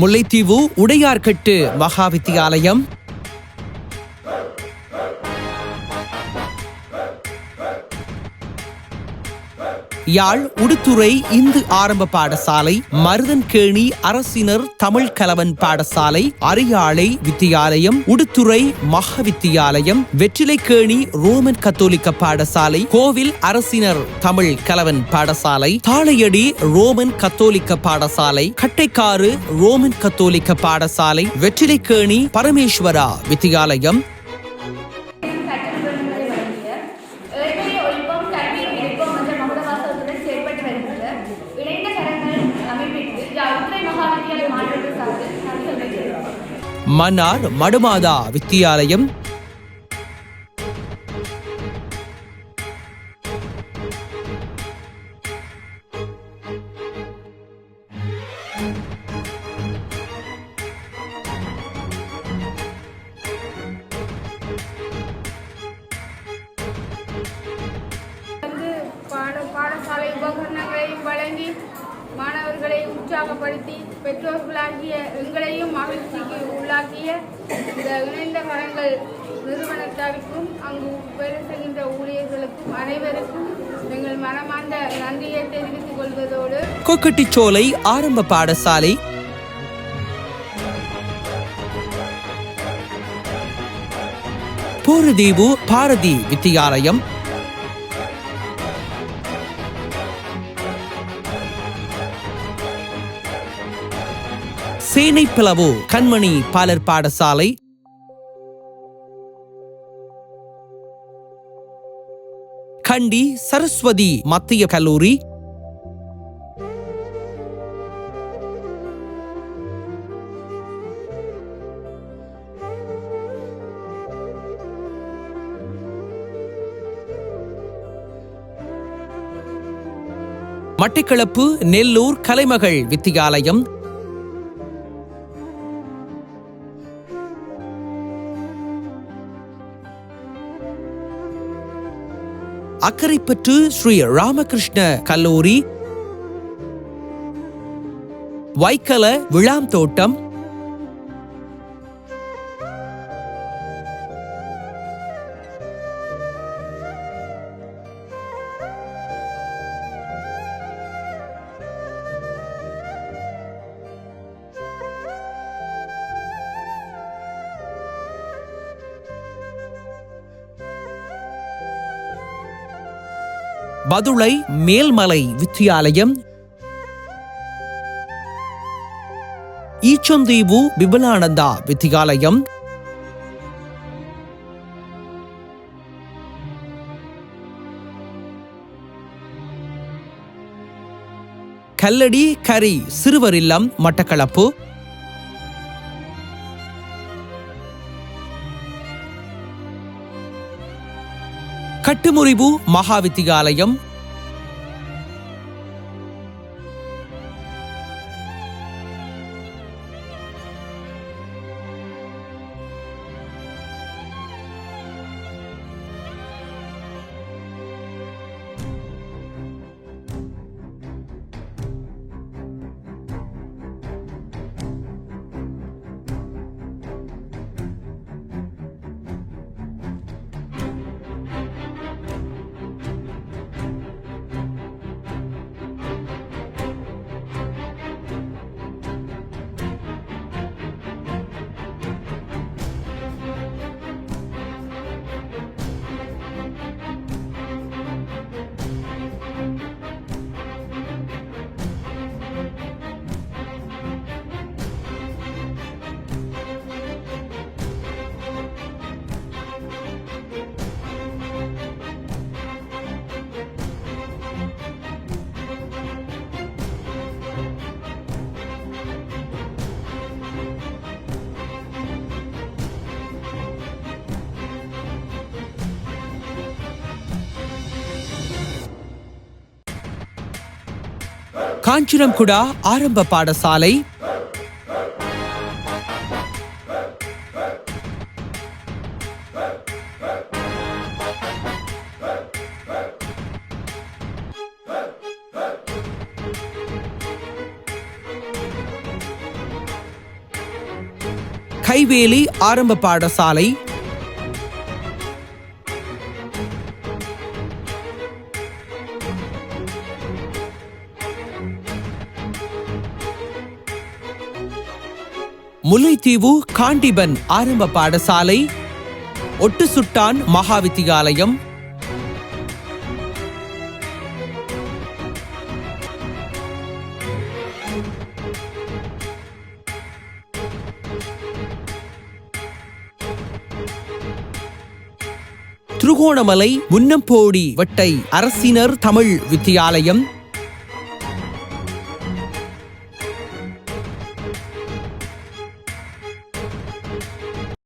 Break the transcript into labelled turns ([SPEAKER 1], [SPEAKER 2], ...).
[SPEAKER 1] முல்லைத்தீவு உடையார்கட்டு மகாவித்தியாலயம், யாழ் உடுத்துறை இந்து ஆரம்ப பாடசாலை, மருதன்கேணி அரசினர் தமிழ் கலவன் பாடசாலை, அரியாலை வித்தியாலயம், உடுத்துறை மகாவித்தியாலயம், வெற்றிலைக்கேணி ரோமன் கத்தோலிக்க பாடசாலை, கோவில் அரசினர் தமிழ் கலவன் பாடசாலை, தாளையடி ரோமன் கத்தோலிக்க பாடசாலை, கட்டைக்காறு ரோமன் கத்தோலிக்க பாடசாலை, வெற்றிலைக்கேணி பரமேஸ்வரா வித்தியாலயம், மன்னார் மடுமாதா வித்தியாலயம்,
[SPEAKER 2] பாடசாலை உபகரணங்களையும் வழங்கி மாணவர்களை உற்சாகப்படுத்தி பெற்றோர்களாகிய எங்களையும் மகிழ்ச்சிக்கு உள்ளாக்கிய இந்த இணைந்த கரங்கள் நிறுவனத்தாருக்கும் அங்கு வேலை செய்கின்ற ஊழியர்களுக்கும் அனைவருக்கும் எங்கள் மனமார்ந்த நன்றியை தெரிவித்துக் கொள்வதோடு,
[SPEAKER 1] கொக்கட்டிச்சோலை ஆரம்ப பாடசாலை, போரதீவு பாரதி வித்தியாலயம், சேனைப்பிளவு கண்மணி பாலர் பாடசாலை, கண்டி சரஸ்வதி மத்திய கல்லூரி, மட்டிக்களப்பு நெல்லூர் கலைமகள் வித்தியாலயம், அக்கரைப்பற்று ஸ்ரீ ராமகிருஷ்ண கல்லூரி, வைக்கல விளாம் தோட்டம், பதுளை மேல்மலை வித்தியாலயம், ஈச்சந்தீவு விபுலானந்தா வித்தியாலயம், கல்லடி கரி சிறுவர் இல்லம் மட்டக்களப்பு, கட்டுமுறிவு மகாவித்தியாலயம், காஞ்சிரம்குடா ஆரம்ப பாடசாலை, கைவேலி ஆரம்ப பாடசாலை, முல்லைத்தீவு காண்டிபன் ஆரம்ப பாடசாலை, ஒட்டுசுட்டான் மகாவித்தியாலயம், திருகோணமலை முன்னம்போடி வட்டை அரசினர் தமிழ் வித்தியாலயம்,